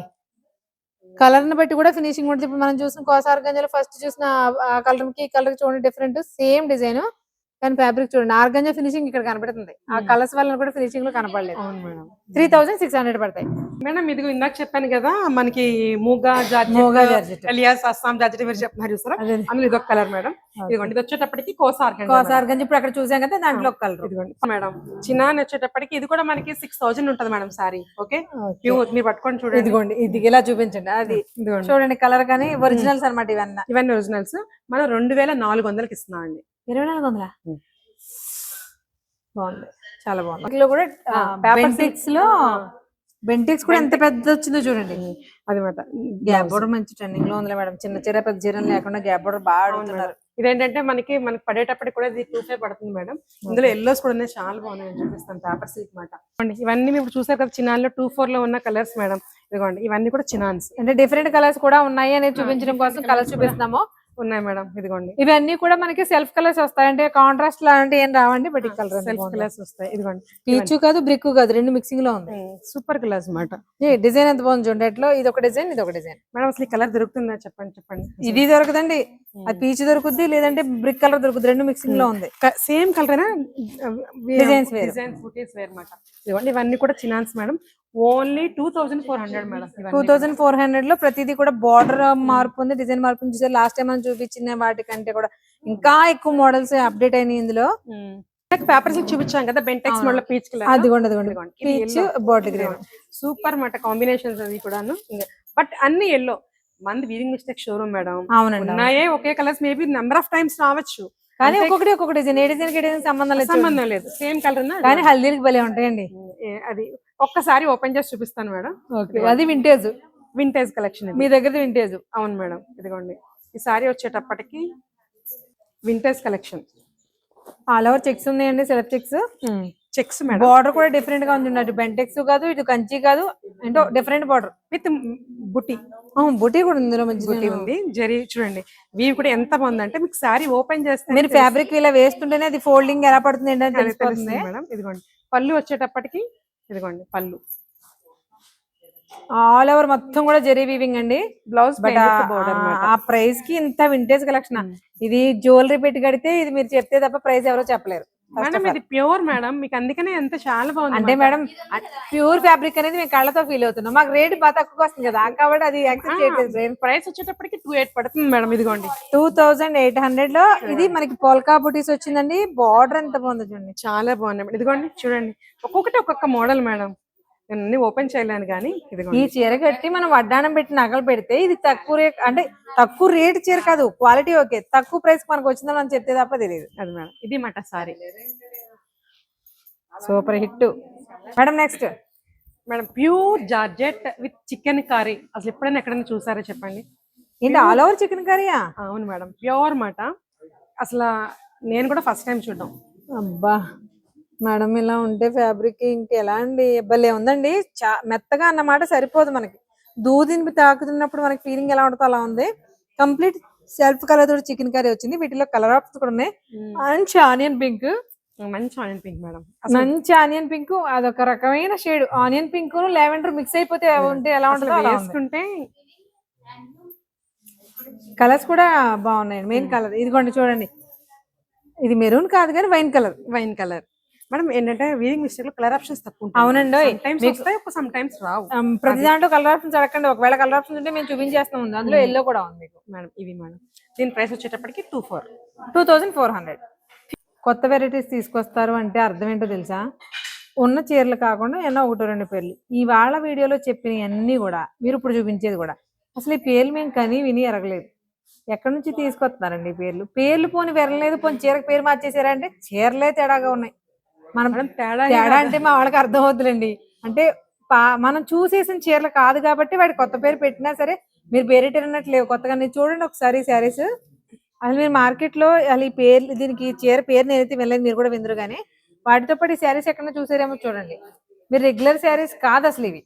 కలర్ ని బట్టి కూడా ఫినిషింగ్ ఉంటుంది. ఇప్పుడు మనం చూసిన కోసా ఆర్గంజాలో ఫస్ట్ చూసిన ఆ కలర్ కి ఈ కలర్ చూడండి, డిఫరెంట్. సేమ్ డిజైన్ కానీ ఫ్యాబ్రిక్ చూడండి. ఆర్గంజా ఫినిషింగ్ ఇక్కడ కనబడుతుంది, ఆ కలర్స్ వల్ల కూడా ఫినిషింగ్ లో కనపడలేదు. అవును మేడం. 3,600 పడతాయి మేడం. ఇదిగో ఇందాక చెప్పాను కదా మనకి మూగా జార్జెట్ ఎలియాస్ అస్సాం జార్జెట్ మీరు చెప్తున్నారు చూసారా, అందులో ఇదొక కలర్ మేడం. ఇదిగోండి, ఇది వచ్చేటప్పటికి కోసా ఆర్గంజా ఇప్పుడు అక్కడ చూసాం కదా, దాంట్లో ఒక కలర్. ఇదిగోండి మేడం. చినాన్ వచ్చేటప్పటికి ఇది కూడా మనకి 6,000 ఉంటుంది మేడం సారీ. ఓకే, మీరు పట్టుకొని చూడండి. ఇదిగోండి, ఇది ఇలా చూపించండి. అది చూడండి కలర్ కానీ ఒరిజినల్స్ అనమాట. ఇవన్నీ ఒరిజినల్స్. మనం 2,400కి ఇస్తున్నాం అండి. 2,400 బాగుంది, చాలా బాగుంది. ఇందులో కూడా బెంటిక్స్ కూడా ఎంత పెద్ద వచ్చిందో చూడండి. అది గ్యాప్ బోర్డర్ మంచి ట్రెండింగ్ లో ఉంది మేడం. చిన్న చీర పెద్ద చీర లేకుండా గ్యాప్ బోర్డర్ బాగా అడుగుతున్నారు. ఇదేంటంటే మనకి పడేటప్పటికి కూడా ఇది 2,500 పడుతుంది మేడం. ఇందులో ఎల్లోస్ కూడా ఉన్నాయి, చాలా బాగున్నాయి. చూపిస్తాను పేపర్ సిల్క్ మాట. ఇవన్నీ మీరు చూసారు కదా, చినాన్లో 2-4 లో ఉన్న కలర్స్ మేడం. ఇదిగోండి, ఇవన్నీ కూడా చినాన్స్. అంటే డిఫరెంట్ కలర్స్ కూడా ఉన్నాయి అనేది చూపించడం కోసం కలర్స్ చూపిస్తున్నాము. ఉన్నాయి మేడం. ఇదిగోండి, ఇవన్నీ కూడా మనకి సెల్ఫ్ కలర్స్ వస్తాయి. అంటే కాంట్రాస్ట్ లాంటి ఏం రావండి, బట్ కలర్ సెల్ఫ్ కలర్స్ వస్తాయి. ఇదిగోండి, పీచు కాదు బ్రిక్ కాదు, రెండు మిక్సింగ్ లో ఉంది. సూపర్ కలర్స్ అన్నమాట. డిజైన్ ఎంత బాగుంది చూడండి. ఎట్లో ఇది ఒక డిజైన్, ఇది ఒక డిజైన్. మేడం అసలు ఈ కలర్ దొరుకుతుందా చెప్పండి. ఇది దొరకదండి, అది పీచు దొరుకుద్ది, లేదంటే బ్రిక్ కలర్ దొరుకుద్ది. రెండు మిక్సింగ్ లో ఉంది. సేమ్ కలర్ డిజైన్స్ బూటీస్ వేర్ అన్నమాట. ఇదిగోండి, ఇవన్నీ కూడా చినాన్స్ మేడం. Only 2,400 madam. 2,400 లో ప్రతిదీ కూడా బార్డర్ మార్పు ఉంది, డిజైన్ మార్పు ఉంది. చూసారు లాస్ట్ టైం మనం చూపించిన వాటికంటే కూడా ఇంకా ఎక్కువ మోడల్స్ అప్డేట్ అయినాయి ఇందులో. పేపర్స్ చూపించాం కదా బెంటెక్స్ అవును. మోడల్ పీచ్ కలర్ అదిగోండి పీచ్ బాటిల్ గ్రీన్. సూపర్ మాట కాంబినేషన్స్ అది కూడాను. బట్ అన్ని ఎల్లో. మంది వీవింగ్ మిస్టేక్ షోరూమ్ మేడం. అవునండి. ఉన్నాయే ఒకే colours maybe number of times రావచ్చు కానీ ఒక్కొక్కటి డిజైన్, ఏ డిజైన్ కి డిజైన్ సంబంధం లేదు. సంబంధం లేదు, సేమ్ కలర్ కానీ హల్దీకి భలే ఉంటాయండి. అది ఒక్కసారి ఓపెన్ చేసి చూపిస్తాను మేడం. అది వింటేజ్, వింటేజ్ కలెక్షన్ మీ దగ్గర వింటేజ్. అవును మేడం, ఇదిగోండి ఈ సారీ వచ్చేటప్పటికి vintage collection. All over checks ఉన్నాయండి, self checks. Checks madam. Border కూడా డిఫరెంట్ గా ఉంది. అటు బెంటెక్స్ కాదు, ఇటు కంచి కాదు, ఏంటో డిఫరెంట్ బార్డర్ విత్ బుట్టి. బుటీ కూడా ఉంది ఇందులో, మంచి బుట్టి ఉంది. జరీ చూడండి, వీవి కూడా ఎంత బాగుంది అంటే మీకు సారీ ఓపెన్ చేస్తే మీరు ఫ్యాబ్రిక్ ఇలా వేస్తుంటేనే అది ఫోల్డింగ్ ఎలా పడుతుంది ఏంటని తెలుస్తుంది తెలిసిపోతుంది మేడం. ఇదిగోండి పళ్ళు వచ్చేటప్పటికి, ఇదిగోండి పళ్ళు ఆల్ ఓవర్ మొత్తం కూడా జరీ వీవింగ్ అండి. బ్లౌజ్ బట్ ఆ ప్రైస్ కి ఇంత వింటేజ్ కలెక్షన్. ఇది జ్యువెలరీ పెట్టి కడితే ఇది మీరు చెప్తే తప్ప ప్రైస్ ఎవరో చెప్పలేరు మేడం. ఇది ప్యూర్ మేడం, మీకు అందుకనే ఎంత చాలా బాగుంది. అంటే మేడం ప్యూర్ ఫ్యాబ్రిక్ అనేది మేము కళ్ళతో ఫీల్ అవుతున్నాం. మాకు రేట్ బాగా తక్కువ వస్తుంది కదా, కాబట్టి అది యాక్సెప్ట్ చేయట్లేదు. ప్రైస్ వచ్చేటప్పటికి 2800 పడుతుంది మేడం. ఇదిగోండి 2800 లో ఇది మనకి పోల్కా బుటీస్ వచ్చిందండి. బార్డర్ ఎంత బాగుంది చూడండి, చాలా బాగుంది. ఇదిగోండి చూడండి, ఒక్కొక్కటి ఒక్కొక్క మోడల్ మేడం. నేను అన్ని ఓపెన్ చేయలేను కానీ ఈ ఇదిగోండి. చీర కట్టి మనం వడ్డానం పెట్టి నగలు పెడితే ఇది తక్కువ రేట్, అంటే తక్కువ రేట్ చీర కాదు, క్వాలిటీ ఓకే, తక్కువ ప్రైస్ మనకు వచ్చిందని మనం చెప్తే తప్ప తెలియదు. అది మేడం, ఇది మాట sorry super hit madam. Next madam pure georgette with chicken curry. అసలు ఎప్పుడైనా ఎక్కడైనా చూసారో చెప్పండి. ఏంటి ఆల్ ఓవర్ చికెన్ కర్రీయా? అవును మేడం, ప్యూర్ మాట. అసలు నేను కూడా ఫస్ట్ టైం చూడడం. అబ్బా మేడం, ఇలా ఉంటే ఫ్యాబ్రిక్ ఇంకెలా అండి, భలే ఉందండి. మెత్తగా అన్నమాట సరిపోదు మనకి. దూదిని తాకుతున్నప్పుడు మనకి ఫీలింగ్ ఎలా ఉంటుందో అలా ఉంది. కంప్లీట్ సెల్ఫ్ కలర్ తోటి చికెన్ కర్రీ వచ్చింది. వీటిలో కలర్ ఆప్షన్స్ కూడా ఉన్నాయి. మంచి ఆనియన్ పింక్, మంచి ఆనియన్ పింక్ మేడం. మంచి ఆనియన్ పింక్, అదొక రకమైన shade. Onion pink lavender mix అయిపోతే ఉంటే ఎలా ఉంటుందో అలా ఉంది. వేసుకుంటే కలర్స్ కూడా బాగున్నాయండి. మెయిన్ కలర్ ఇదిగోండి చూడండి, ఇది మెరూన్ కాదు కానీ wine colour. Wine colour madam. ఏంటంటే వీవింగ్ మిస్టేక్ లో కలర్ ఆప్షన్స్ తక్కువ ఉంటాయి. అవునండి, సమ్ టైమ్స్ రావు. ప్రతి దాంట్లో కలర్ ఆప్షన్స్ అడగండి. ఒకవేళ కలర్ ఆప్షన్స్ ఉంటే మేము చూపించేస్తాం. అందులో ఎల్లో కూడా ఉంది మేడం. ఇవి మేడం, దీని ప్రైస్ వచ్చేటప్పటికి 2400. కొత్త వెరైటీస్ తీసుకొస్తారు అంటే అర్థం ఏంటో తెలుసా? ఉన్న చీరలు కాకుండా ఎన్నో 1-2 పేర్లు. ఇవాళ వీడియోలో చెప్పిన అన్ని కూడా మీరు ఇప్పుడు చూపించేది కూడా అసలు ఈ పేర్లు మేము కని విని ఎరగలేదు. ఎక్కడి నుంచి తీసుకొస్తున్నారండి ఈ పేర్లు పోని వెరలేదు, పోని చీరకు పేరు మార్చేసారా అంటే చీరలే తేడాగా ఉన్నాయి. మనం తేడా అంటే మా వాళ్ళకి అర్థం అవుతుందండి. అంటే మనం చూసేసిన చీరలు కాదు కాబట్టి వాడి కొత్త పేరు పెట్టినా సరే మీరు పేరెట్టినట్టు లేవు. కొత్తగా చూడండి ఒకసారి శారీస్. అసలు మీరు మార్కెట్ లో అసలు ఈ పేర్లు, దీనికి చీర పేరు నేనైతే వెళ్ళలేదు, మీరు కూడా విందరు. కానీ వాటితో పాటు ఈ శారీస్ ఎక్కడైనా చూసారేమో చూడండి. మీరు రెగ్యులర్ శారీస్ కాదు అసలు ఇవి.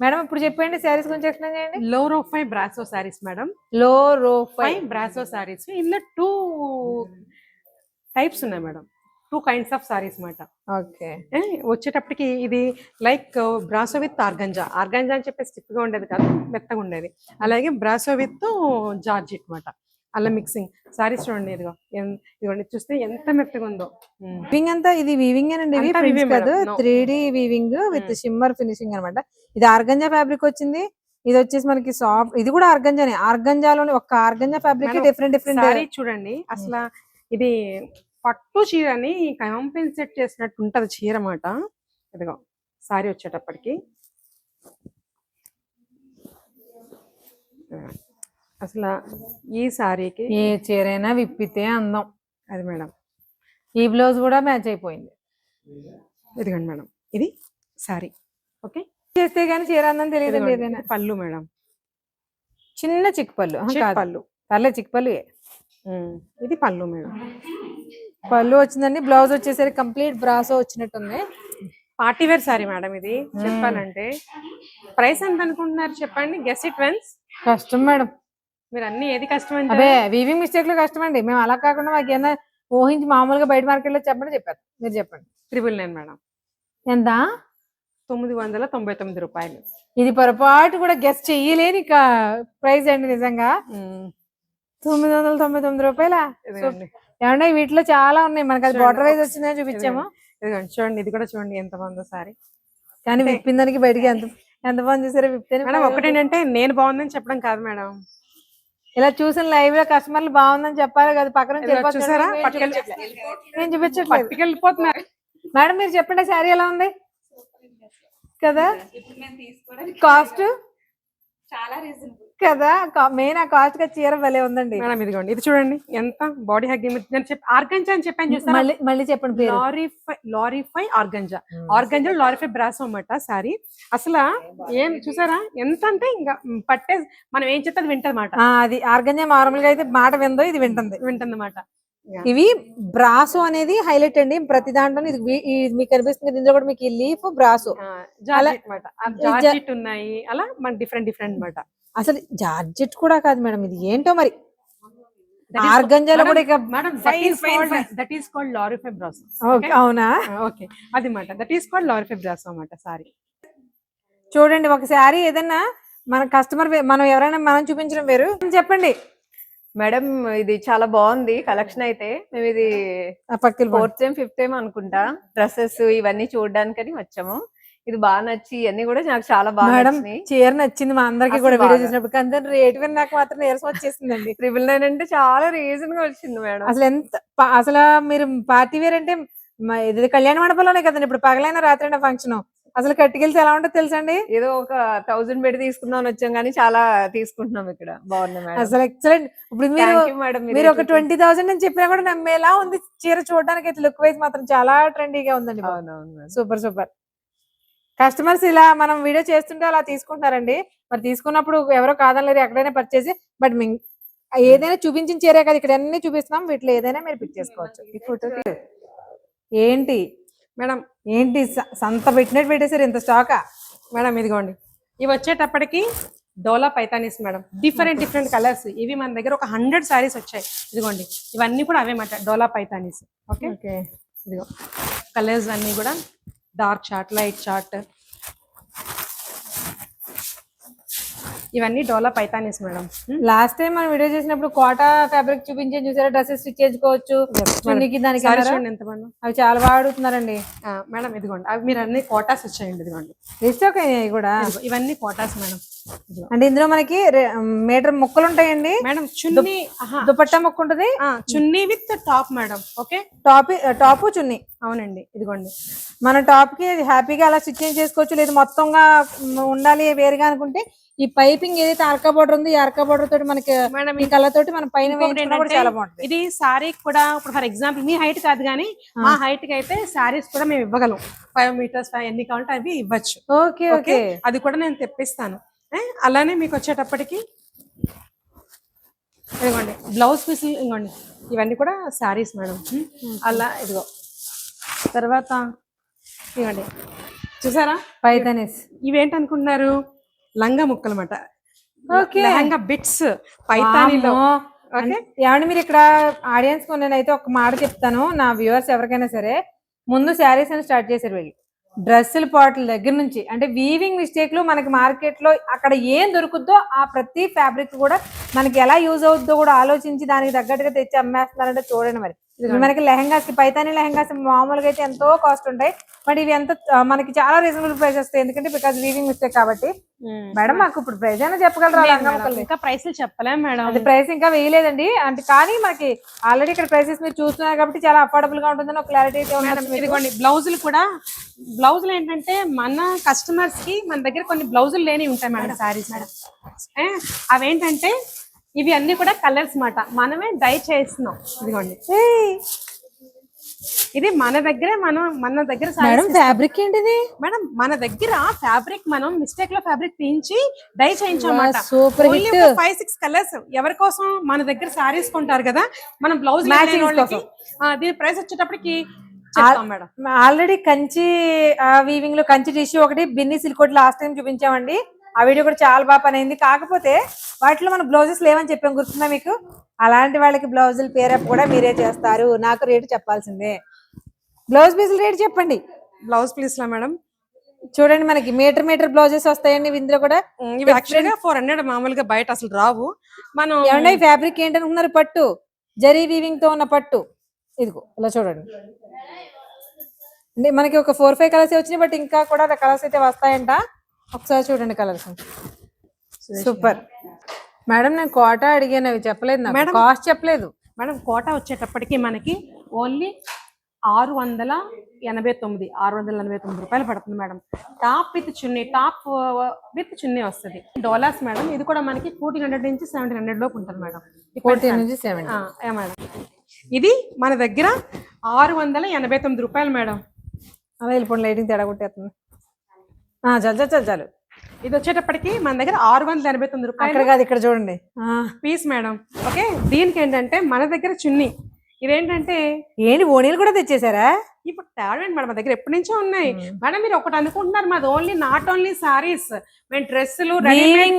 మేడం ఇప్పుడు చెప్పండి శారీస్ గురించి ఎక్స్ప్లెయిన్ చేయండి. లో రూఫై బ్రాసో శారీస్ మేడం. లో రూఫై బ్రాసో శారీస్. ఇందులో 2 టైప్స్ ఉన్నాయి మేడం. 2 kinds ఆఫ్ సారీస్ మాట. ఓకే, వచ్చేటప్పటికి ఇది like brasso with organza. Organza అని చెప్పి స్టిఫ్ గా ఉండేది కాదు, మెత్తగా ఉండేది. అలాగే బ్రాసో విత్ జార్జెట్ మాట, అలా మిక్సింగ్ సారీస్. చూడండి ఇదిగోండి చూస్తే ఎంత మెత్తగా ఉందో. వీవింగ్ అంతా ఇది వీవింగ్ అండి, కాదు 3D weaving with shimmer finishing అనమాట. ఇది ఆర్గంజా ఫ్యాబ్రిక్ వచ్చింది. ఇది వచ్చేసి మనకి సాఫ్ట్, ఇది కూడా ఆర్గంజానే. ఆర్గంజాలోని ఒక ఆర్గంజా ఫ్యాబ్రిక్ డిఫరెంట్ సారీ చూడండి. అసలు ఇది పట్టు చీరని కాంపెన్సేట్ చేసినట్టు ఉంటది చీర మాట. ఇదిగో సారీ వచ్చేటప్పటికి అసలు ఈ సారీకి ఏ చీరైనా విప్పితే అందం. అది మేడం, ఈ బ్లౌజ్ కూడా మ్యాచ్ అయిపోయింది. ఇదిగోండి మేడం, ఇది సారీ. ఓకే, చేస్తే గానీ చీర అందం తెలియదు. పళ్ళు మేడం, చిన్న చిక్ పళ్ళు. పళ్ళు పర్లేదు, చిక్ పళ్ళు. ఇది పళ్ళు మేడం. పళ్ళు వచ్చిందండి. బ్లౌజ్ వచ్చేసరికి కంప్లీట్ బ్రాసో వచ్చినట్టుంది. పార్టీ వేర్ సారీ మేడం ఇది. చెప్పాలంటే ప్రైస్ ఎంత అనుకుంటున్నారు చెప్పండి, గెస్ ఇట్ వన్స్. కష్టం మేడం, మీరు అన్ని ఏది కష్టం అంటే అదే వీవింగ్ మిస్టేక్ లో కష్టం అండి. మేము అలా కాకుండా మాకు ఏమైనా ఊహించి మామూలుగా బయట మార్కెట్ లో చెప్పండి చెప్పారు. మీరు చెప్పండి. 999 మేడం. ఎంత? 999 రూపాయలు. ఇది పొరపాటు కూడా గెస్ చెయ్యలేని ప్రైస్ అండి నిజంగా. 999 రూపాయలా? ఏమన్నా వీటిలో చాలా ఉన్నాయి. మనకి అది బార్డర్ వైజ్ వచ్చిందని చూపించాము. ఇదిగోండి చూడండి, ఇది కూడా చూడండి ఎంత బాగుందో సారీ. కానీ విప్పిన దానికి బయటికి ఎంత బాగుంది చూసారా? విప్పితే మేడం ఒకటేంటంటే నేను బాగుందని చెప్పడం కాదు మేడం, ఇలా చూసిన లైవ్ లో కస్టమర్లు బాగుందని చెప్పాలి కదా, పక్కన నుంచి ఇదిగో వెళ్ళిపోతున్నారు. చూసారా నేను పట్టుకెళ్ళి చూపించట్లేదు. పట్టుకెళ్ళిపోతున్నారు. మేడం మీరు చెప్పండి శారీ ఎలా ఉంది కదా, కాస్ట్ చాలా రీజనబుల్ కదా, మెయిన్ ఆ కాస్ట్ గా చీర భలే ఉందండి. మేడం ఇదిగోండి, ఇది చూడండి ఎంత బాడీ హగ్గింగ్. నేను చెప్పి ఆర్గంజా అని చెప్పాను చూసారా, మళ్ళీ మళ్ళీ చెప్పండి పేరు. లారీఫై ఆర్గంజా. ఆర్గంజా లారీఫై బ్రాసో అన్నమాట సారీ. అసలు ఏం చూసారా ఎంత అంటే ఇంకా పట్టే మనం ఏం చెప్తే అది వింటదన్నమాట. అది ఆర్గంజా మామూలుగా అయితే మాట విందో, ఇది వింటుంది. వింటుందన్నమాట. ఇవి బ్రాసో అనేది హైలైట్ అండి ప్రతి దాంట్లో. ఇది మీకు కనిపిస్తుంది ఇందులో కూడా మీకు ఈ లీఫ్ బ్రాసో జార్జెట్ అన్నమాట. జార్జెట్ ఉన్నాయి అలా మన డిఫరెంట్ అన్నమాట. అసలు జార్జెట్ కూడా కాదు మేడం, ఇది ఏంటో మరి ఆర్గంజాలో కూడా ఇక మేడం దట్ ఈస్ కాల్డ్ లారీఫై బ్రాసో. అవునా, ఓకే అది మాట దట్ ఈస్ కాల్డ్ లారీఫై బ్రాసో అన్నమాట సారీ. చూడండి ఒక శారీ ఏదన్నా మన కస్టమర్ మనం ఎవరైనా మనం చూపించడం వేరు. చెప్పండి మేడం, ఇది చాలా బాగుంది కలెక్షన్. అయితే మేము ఇది పక్కన 4th టైం 5th టైం అనుకుంటా డ్రెస్సెస్ ఇవన్నీ చూడడానికని వచ్చాము. ఇది బాగా నచ్చి ఇవన్నీ కూడా నాకు చాలా బాగా మేడం నచ్చినాయి. చీర నచ్చింది మా అందరికి కూడా అసలు వీడియో బాగా. చూసినప్పుడు, కానీ దాని రేట్ విని నాకు మాత్రం నీరసం వచ్చేసిందండి. 999 అంటే చాలా రీజన్ గా వచ్చింది మేడం. అసలు ఎంత అసలు మీరు పార్టీ వేర్ అంటే ఇది కళ్యాణ మండపంలోనే కదండి, ఇప్పుడు పగలైనా రాత్రైనా ఫంక్షన్. అసలు కట్టుకెళ్తే ఎలా ఉంటుందో తెలుసండి. ఏదో ఒక 1000 పెట్టి తీసుకుందాం వచ్చాం కానీ చాలా తీసుకుంటున్నాం ఇక్కడ. బాగున్నాయి మేడం. అసలు ఎక్సలెంట్. ఇప్పుడు మీరు Thank you మేడం. మీరు ఒక 20,000 అని చెప్పినా కూడా నమ్మేలా ఉంది చీర చూడడానికి. అయితే లుక్ వైజ్ మాత్రం చాలా ట్రెండీగా ఉందండి. అవునవును మేడం. Super super. కస్టమర్స్ ఇలా మనం వీడియో చేస్తుంటే అలా తీసుకుంటారండి. మరి తీసుకున్నప్పుడు ఎవరో కాదనలేరు, ఎక్కడైనా పర్చేసి. బట్ ఏదైనా చూపించిన చీరే కదా, ఇక్కడ అన్ని చూపిస్తున్నాం, వీటిలో ఏదైనా మీరు పిక్ చేసుకోవచ్చు. ఈ ఫోటో ఏంటి మేడం ఏంటి సంత పెట్టినట్టు పెట్టేసారు, ఇంత స్టాకా. మేడం ఇదిగోండి, ఇవి వచ్చేటప్పటికి డోలా పైతానీస్ మేడం. Different colours. ఇవి మన దగ్గర ఒక 100 సారీస్ వచ్చాయి. ఇదిగోండి ఇవన్నీ కూడా అవే మాట డోలా పైతానీస్. ఓకే ఓకే, ఇదిగో కలర్స్ అన్ని కూడా డార్క్ చార్ట్, లైట్ చార్ట్, ఇవన్నీ డోలా పైతానీస్ మేడం. లాస్ట్ టైం మనం వీడియో చేసినప్పుడు కోటా ఫ్యాబ్రిక్ చూపించే చూసారా, డ్రెస్సెస్ స్టిచ్ చేసుకోవచ్చు చున్నీకి దానికి సారీ అన్నారా? చూడండి ఎంత బాగుందో. అవి చాలా బాగా అడుగుతున్నారండి. మేడం ఇదిగోండి అవి మీరు అన్ని కోటాస్ వచ్చాయండి. ఇదిగోండి రీస్టాక్ అయినాయి కూడా. ఇదిగో, ఇవన్నీ కోటాస్ మేడం. ఇదిగో అంటే ఇందులో మనకి మీటర్ ముక్కలు ఉంటాయండి. మేడం చున్నీ, దుపట్టా ముక్క ఉంటుంది, chunni with top madam. Okay top chunni. అవునండి ఇదిగోండి. మన టాప్ కి హ్యాపీగా అలా స్టిచ్ చేసుకోవచ్చు. లేదు మొత్తంగా ఉండాలి వేరుగా అనుకుంటే ఈ పైపింగ్ ఏదైతే అరకా బోర్డర్ ఉంది, ఈ అరకా బోర్డర్ తోటి మనకి మేడం ఈ కలర్ తోటి మన పైన ఇంకొకటి వేయించుకున్నా కూడా ఏంటంటే, చాలా బాగుంటుంది. ఇది సారీ కూడా ఇప్పుడు ఫర్ ఎగ్జాంపుల్ మీ హైట్ కాదు కానీ మా హైట్ కి అయితే సారీస్ కూడా మేము ఇవ్వగలం. 5 meters ఎన్ని కావాలంటే అవి ఇవ్వచ్చు. ఓకే ఓకే, అది కూడా నేను తెప్పిస్తాను. అలానే మీకు వచ్చేటప్పటికి ఇదిగోండి బ్లౌజ్ పీస్. ఇదిగోండి ఇవన్నీ కూడా సారీస్ మేడం. అలా ఇదిగో తర్వాత ఇవ్వండి చూసారా పైతానీస్. ఇవేంటనుకుంటున్నారు, లంగా ముక్కలు అన్నమాట. ఓకే, లెహంగా బిట్స్ పైతానీలో. ఓకే ఏమండి మీరు ఇక్కడ ఆడియన్స్ కు నేనైతే ఒక మాట చెప్తాను, నా వ్యూవర్స్ ఎవరికైనా సరే. ముందు శారీస్ అని స్టార్ట్ చేశారు వీళ్ళు, డ్రెస్సుల పాటల దగ్గర నుంచి. అంటే వీవింగ్ మిస్టేక్ లో మనకి మార్కెట్ లో అక్కడ ఏం దొరుకుద్దో ఆ ప్రతి ఫ్యాబ్రిక్ కూడా మనకి ఎలా యూజ్ అవుతుందో కూడా ఆలోచించి దానికి తగ్గట్టుగా తెచ్చి అమ్మేస్తున్నారంటే చూడండి. మరి మనకి లెహంగాస్ పైతానీ లెహంగాస్ మామూలుగా అయితే ఎంతో కాస్ట్ ఉంటాయి, బట్ ఇవి ఎంత మనకి చాలా రీజనబుల్ ప్రైస్ వస్తాయి. ఎందుకంటే బికాస్ వీవింగ్ మిస్టేక్ కాబట్టి. మేడం మాకు ఇప్పుడు ప్రైస్ అయినా చెప్పగలరా? ఇంకా ప్రైస్లు చెప్పలేం మేడం, అది ప్రైస్ ఇంకా వేయలేదండి. అంటే కానీ మనకి ఆల్రెడీ ఇక్కడ ప్రైసెస్ మీరు చూస్తున్నారు కాబట్టి చాలా అఫోర్డబుల్ గా ఉంటుందని ఒక క్లారిటీ అయితే ఉంది. ఇదిగోండి బ్లౌజులు కూడా. బ్లౌజులు ఏంటంటే మన కస్టమర్స్ కి మన దగ్గర కొన్ని బ్లౌజులు లేని ఉంటాయి మేడం సారీస్. అవేంటంటే ఇవి అన్ని కూడా కలర్స్ మాట, మనమే డై చేస్తున్నాం. ఇదిగోండి ఇది మన దగ్గర ఫ్యాబ్రిక్ ఏంటిది మేడం, మన దగ్గర ఫ్యాబ్రిక్ మనం మిస్టేక్ లో ఫ్యాబ్రిక్ తీయించి డై చేయించామన్నమాట. Super hit. 5-6 కలర్స్ ఎవరి కోసం మన దగ్గర సారీస్ కొంటారు కదా, మనం బ్లౌజ్ దీని ప్రైస్ వచ్చేటప్పటికి చెప్తాం మేడం. ఆల్రెడీ కంచి వీవింగ్ లో కంచి టిష్యూ ఒకటి, బిన్ని సిల్క్ లాస్ట్ టైం చూపించామండి. ఆ వీడియో కూడా చాలా బాగా పని అయింది. కాకపోతే వాటిలో మన బ్లౌజెస్ లేవని చెప్పాం, గుర్తుందా మీకు? అలాంటి వాళ్ళకి బ్లౌజులు పేరప్ కూడా మీరే చేస్తారు, నాకు రేటు చెప్పాల్సిందే. బ్లౌజ్ పీసులు రేటు చెప్పండి. బ్లౌజ్ పీస్ లా మేడం చూడండి మనకి మీటర్ బ్లౌజెస్ వస్తాయండి ఇందులో కూడా. ఇవి యాక్చువల్గా 400 మామూలుగా బయట అసలు రావు. మనం ఏమన్నా ఫ్యాబ్రిక్ ఏంటనుకున్నారు, పట్టు జరీ వీవింగ్ తో ఉన్న పట్టు. ఇదిగో ఇలా చూడండి, అంటే మనకి ఒక 4-5 కలర్స్ వచ్చినాయి, బట్ ఇంకా కూడా కలర్స్ అయితే వస్తాయంట. ఒకసారి చూడండి కలర్స్, సూపర్. మేడం నేను కోట అడిగాను, అవి చెప్పలేదు నాకు, మేడం. కాస్ట్ చెప్పలేదు. మేడం కోట వచ్చేటప్పటికి మనకి ఓన్లీ 689 రూపాయలు పడుతుంది మేడం. టాప్ విత్ చున్నీ వస్తుంది. డాలర్స్ మేడం, ఇది కూడా మనకి 1400 నుంచి 1700 లోపు ఉంటుంది మేడం. 14 నుంచి 70. మేడం ఇది మన దగ్గర 689 రూపాయలు మేడం. అలా వెళ్ళిపోండి, లైటింగ్ తేడా కొట్టేస్తుంది. చాలు. ఇది వచ్చేటప్పటికి మన దగ్గర 689 రూపాయలు అక్కడ కాదు, ఇక్కడ చూడండి పీస్ మేడం. ఓకే, దీనికి ఏంటంటే మన దగ్గర చున్నీ ఇదేంటంటే ఏంటి ఓణీలు కూడా తెచ్చేసారా? ఇప్పుడు తేడా మేడం, మా దగ్గర ఎప్పటి నుంచో ఉన్నాయి మేడం. మీరు ఒకటి అనుకుంటున్నారు, మాది నాట్ ఓన్లీ సారీస్, మేము డ్రెస్సులు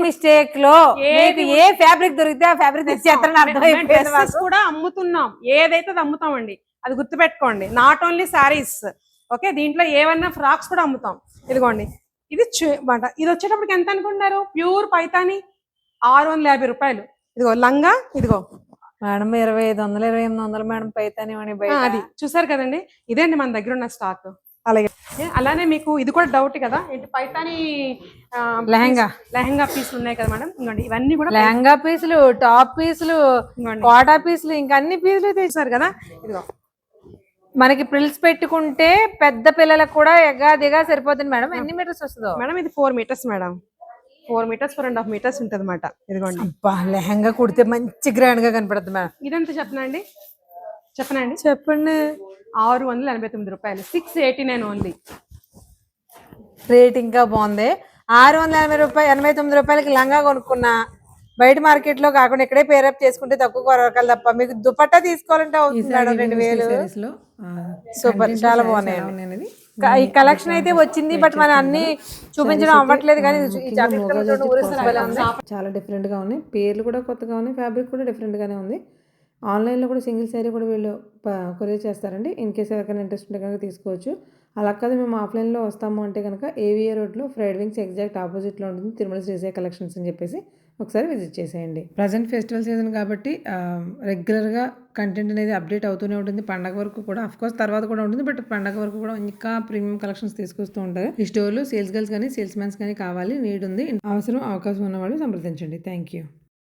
మిస్టేక్ లో మీకు ఏ ఫ్యాబ్రిక్ దొరికితే ఆ ఫ్యాబ్రిక్ తెచ్చేస్తారని అర్థమైపోయింది. కూడా అమ్ముతున్నాం, ఏదైతే అది అమ్ముతామండి, అది గుర్తుపెట్టుకోండి. Not only saris, okay. దీంట్లో ఏమన్నా ఫ్రాక్స్ కూడా అమ్ముతాం. ఇదిగోండి, ఇది ఇది వచ్చేటప్పటికి ఎంత అనుకుంటున్నారు? ప్యూర్ పైతాని 650 రూపాయలు. ఇదిగో లంగా, ఇదిగో మేడం 2500 2800 మేడం పైతాని అది చూసారు కదండి. ఇదేండి మన దగ్గర ఉన్న స్టాక్. అలానే మీకు ఇది కూడా డౌట్ కదా, ఏంటి పైతాని లెహంగా పీసులు ఉన్నాయి కదా మేడం. ఇంకోండి ఇవన్నీ కూడా లెహంగా పీసులు, టాప్ పీసులు, కోటా పీసులు, ఇంకా అన్ని పీసులు తెచ్చారు కదా. ఇదిగో మనకి ప్రిల్స్ పెట్టుకుంటే పెద్ద పిల్లలకు కూడా ఎగాదిగా సరిపోతుంది మేడం. ఎన్ని మీటర్స్ వస్తుందో మేడం? ఇది 4 మీటర్స్ మేడం. 4 మీటర్స్ 4.5 మీటర్స్ ఉంటుంది అన్నమాట. ఇదిగోండి, లెహంగా కుడితే మంచి గ్రాండ్ గా కనపడుతుంది మేడం. ఇదంతా చెప్పనండి. చెప్పండి 689 రూపాయలు, 689 ఓన్లీ. రేట్ ఇంకా బాగుంది. 689 రూపాయలకి లంగా కొనుక్కున్నా బయట మార్కెట్ లో కాకుండా ఇక్కడే పేరప్ చేసుకుంటే తక్కువ కొరకలు తప్ప. మీకు దుపట్టా తీసుకోవాలంటే అవుతుంది మేడం 2000. సూపర్, చాలా బాగున్నాయి. ఈ కలెక్షన్ అయితే వచ్చింది, బట్ మనం అన్ని చూపించడం అవ్వట్లేదు. కానీ చాలా డిఫరెంట్ గా ఉన్నాయి, పేర్లు కూడా కొత్తగా ఉన్నాయి, ఫ్యాబ్రిక్ కూడా డిఫరెంట్ గానే ఉంది. ఆన్లైన్లో కూడా సింగిల్ శారీ కూడా వీళ్ళు కొరియర్ చేస్తారండి. ఇన్ కేస్ ఎవరికైనా ఇంట్రెస్ట్ ఉంటే కనుక తీసుకోవచ్చు. అలా కాదు మేము ఆఫ్లైన్లో వస్తాము అంటే కనుక ఏవిఏ రోడ్లో ఫ్రైడ్ వింగ్స్ ఎగ్జాక్ట్ ఆపోజిట్లో ఉంటుంది తిరుమల శ్రీశైల కలెక్షన్స్ అని చెప్పేసి ఒకసారి విజిట్ చేసేయండి. ప్రజెంట్ ఫెస్టివల్ సీజన్ కాబట్టి రెగ్యులర్గా కంటెంట్ అనేది అప్డేట్ అవుతూనే ఉంటుంది. పండగ వరకు కూడా అఫ్కోర్స్ తర్వాత కూడా ఉంటుంది, బట్ పండగ వరకు కూడా ఇంకా ప్రీమియం కలెక్షన్స్ తీసుకొస్తూ ఉంటారు. ఈ స్టోర్లో సేల్స్ గర్ల్స్ కానీ సేల్స్ మ్యాన్స్ కానీ కావాలి, నీడ్ ఉంది, అవసరం అవకాశం ఉన్న వాళ్ళు సంప్రదించండి. Thank you.